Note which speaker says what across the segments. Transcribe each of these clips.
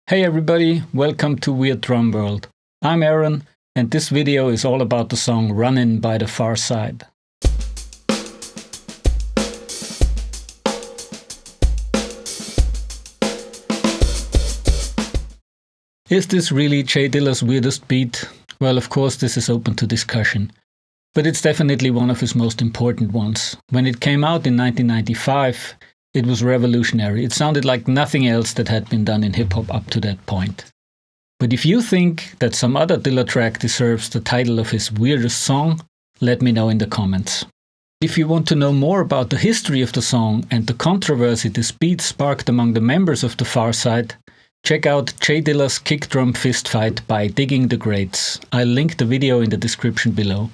Speaker 1: Hey everybody, welcome to weirddrumworld. I'm Aaron, and this video is all about the song Runnin by the Pharcyde. Is this really J.Dilla's weirdest beat? Well, of course this is open to discussion. But it's definitely one of his most important ones. When it came out in 1995, it was revolutionary. It sounded like nothing else that had been done in hip-hop up to that point. But if you think that some other Dilla track deserves the title of his weirdest song, let me know in the comments. If you want to know more about the history of the song and the controversy this beat sparked among the members of the Pharcyde, check out J.Dilla's kick drum fist fight by Digging the Grates. I'll link the video in the description below.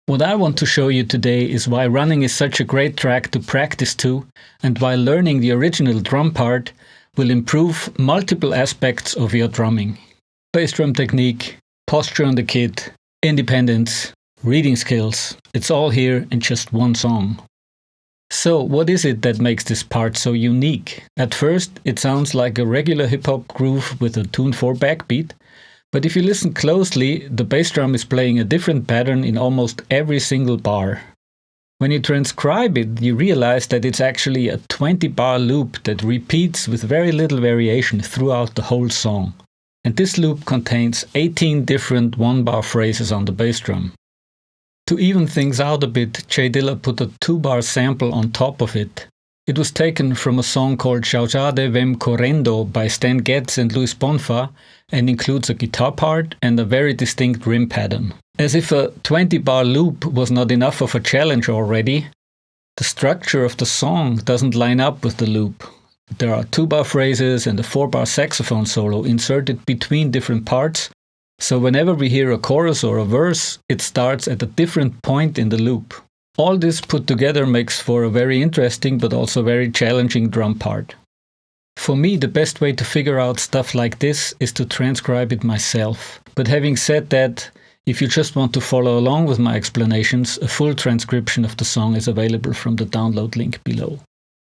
Speaker 1: What I want to show you today is why Running is such a great track to practice to, and why learning the original drum part will improve multiple aspects of your drumming. Bass drum technique, posture on the kit, independence, reading skills, it's all here in just one song. So what is it that makes this part so unique? At first it sounds like a regular hip-hop groove with a tune 4 backbeat, but if you listen closely, the bass drum is playing a different pattern in almost every single bar. When you transcribe it, you realize that it's actually a 20-bar loop that repeats with very little variation throughout the whole song. And this loop contains 18 different one-bar phrases on the bass drum. To even things out a bit, J.Dilla put a 2-bar sample on top of it. It was taken from a song called Saudade Vem Correndo by Stan Getz and Luis Bonfa and includes a guitar part and a very distinct rim pattern. As if a 20-bar loop was not enough of a challenge already, the structure of the song doesn't line up with the loop. There are 2-bar phrases and a 4-bar saxophone solo inserted between different parts, so whenever we hear a chorus or a verse, it starts at a different point in the loop. All this put together makes for a very interesting but also very challenging drum part. For me, the best way to figure out stuff like this is to transcribe it myself. But having said that, if you just want to follow along with my explanations, a full transcription of the song is available from the download link below.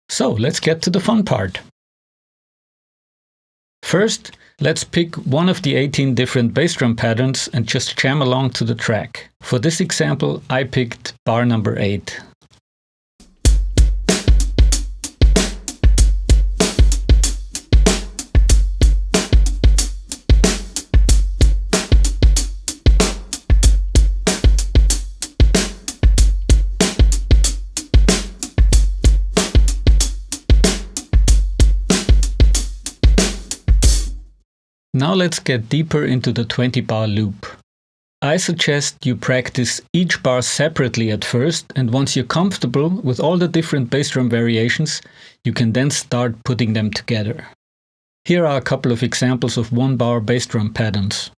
Speaker 1: So let's get to the fun part. First, let's pick one of the 18 different bass drum patterns and just jam along to the track. For this example, I picked bar number 8. Now let's get deeper into the 20-bar loop. I suggest you practice each bar separately at first, and once you're comfortable with all the different bass drum variations, you can then start putting them together. Here are a couple of examples of 1-bar bass drum patterns.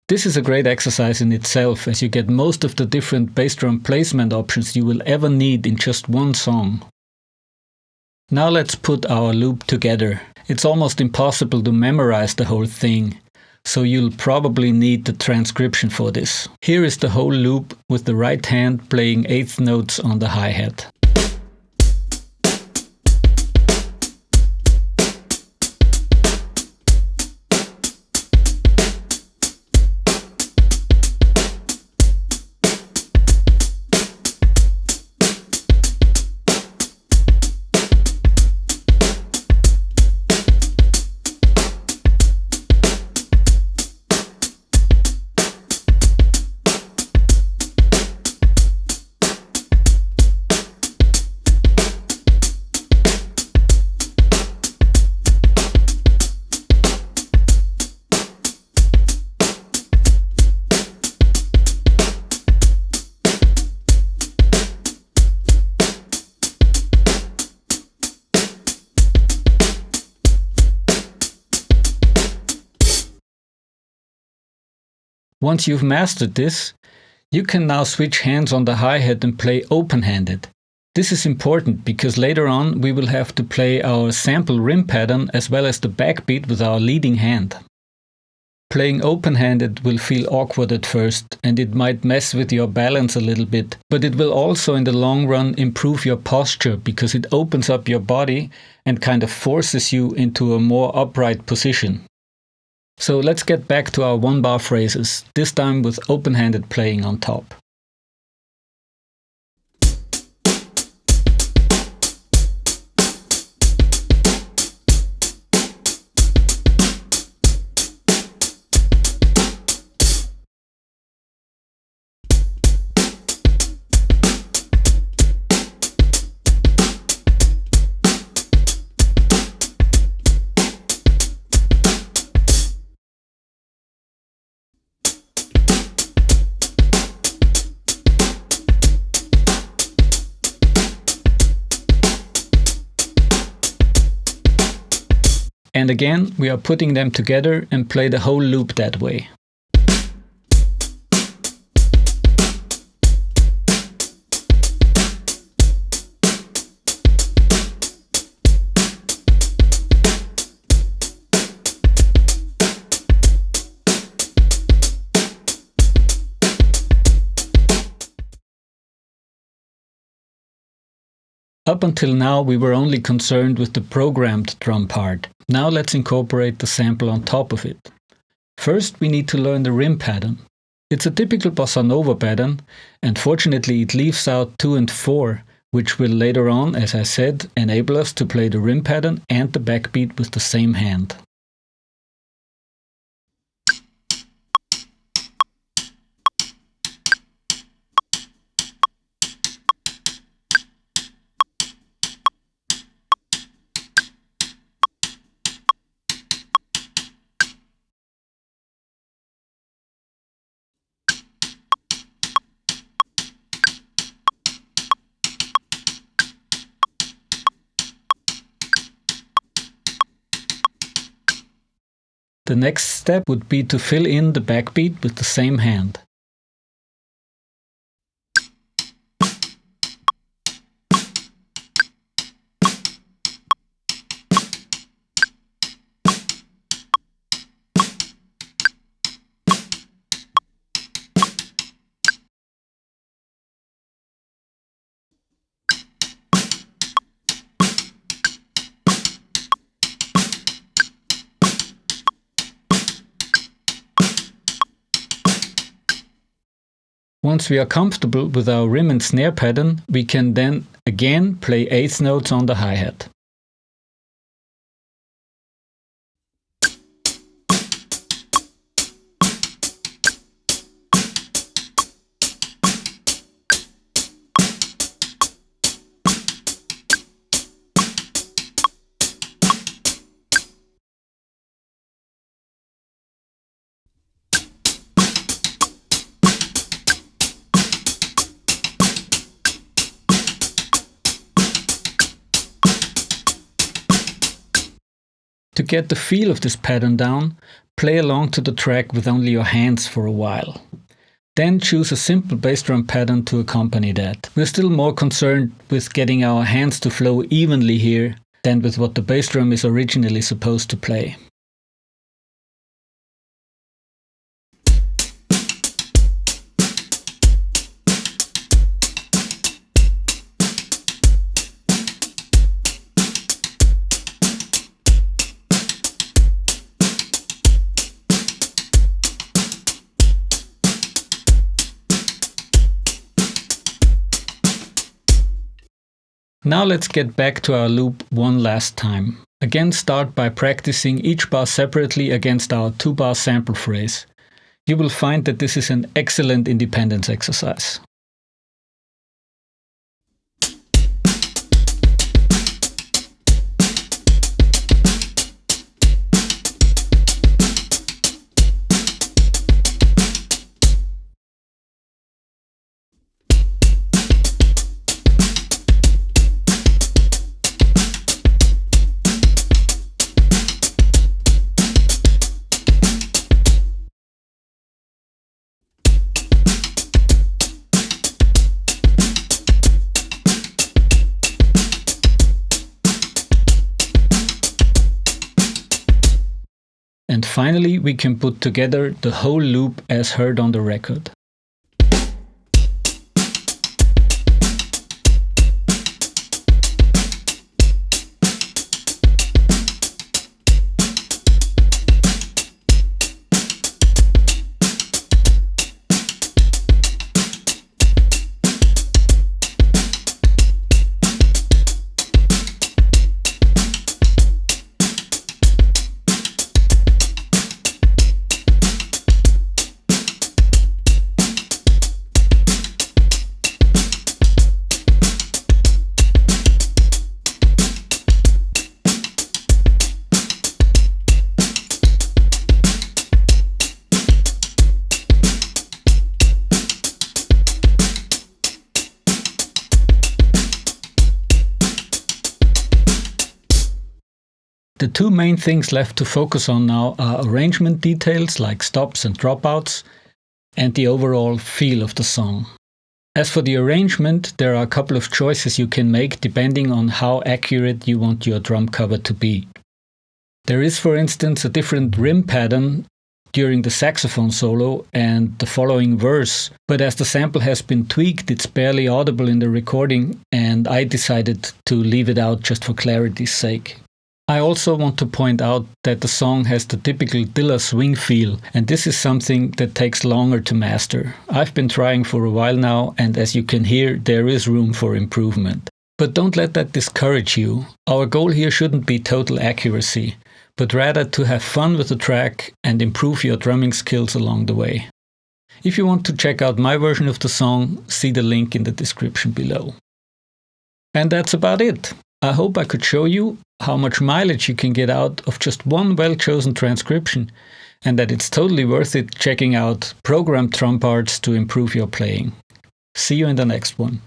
Speaker 1: This is a great exercise in itself, as you get most of the different bass drum placement options you will ever need in just one song. Now let's put our loop together. It's almost impossible to memorize the whole thing, so you'll probably need the transcription for this. Here is the whole loop with the right hand playing 8th notes on the hi-hat. Once you've mastered this, you can now switch hands on the hi-hat and play open-handed. This is important because later on we will have to play our sample rim pattern as well as the backbeat with our leading hand. Playing open-handed will feel awkward at first and it might mess with your balance a little bit, but it will also in the long run improve your posture because it opens up your body and kind of forces you into a more upright position. So let's get back to our one-bar phrases, this time with open-handed playing on top. And again, we are putting them together and play the whole loop that way. Up until now, we were only concerned with the programmed drum part. Now let's incorporate the sample on top of it. First, we need to learn the rim pattern. It's a typical bossa nova pattern, and fortunately it leaves out 2 and 4, which will later on, as I said, enable us to play the rim pattern and the backbeat with the same hand. The next step would be to fill in the backbeat with the same hand. Once we are comfortable with our rim and snare pattern, we can then again play eighth notes on the hi-hat. To get the feel of this pattern down, play along to the track with only your hands for a while. Then choose a simple bass drum pattern to accompany that. We're still more concerned with getting our hands to flow evenly here than with what the bass drum is originally supposed to play. Now let's get back to our loop one last time. Again, start by practicing each bar separately against our 2-bar sample phrase. You will find that this is an excellent independence exercise. And finally, we can put together the whole loop as heard on the record. The two main things left to focus on now are arrangement details like stops and dropouts, and the overall feel of the song. As for the arrangement, there are a couple of choices you can make depending on how accurate you want your drum cover to be. There is, for instance, a different rim pattern during the saxophone solo and the following verse, but as the sample has been tweaked, it's barely audible in the recording, and I decided to leave it out just for clarity's sake. I also want to point out that the song has the typical Dilla swing feel, and this is something that takes longer to master. I've been trying for a while now, and as you can hear, there is room for improvement. But don't let that discourage you. Our goal here shouldn't be total accuracy, but rather to have fun with the track and improve your drumming skills along the way. If you want to check out my version of the song, see the link in the description below. And that's about it. I hope I could show you how much mileage you can get out of just one well-chosen transcription, and that it's totally worth it checking out programmed drum parts to improve your playing. See you in the next one.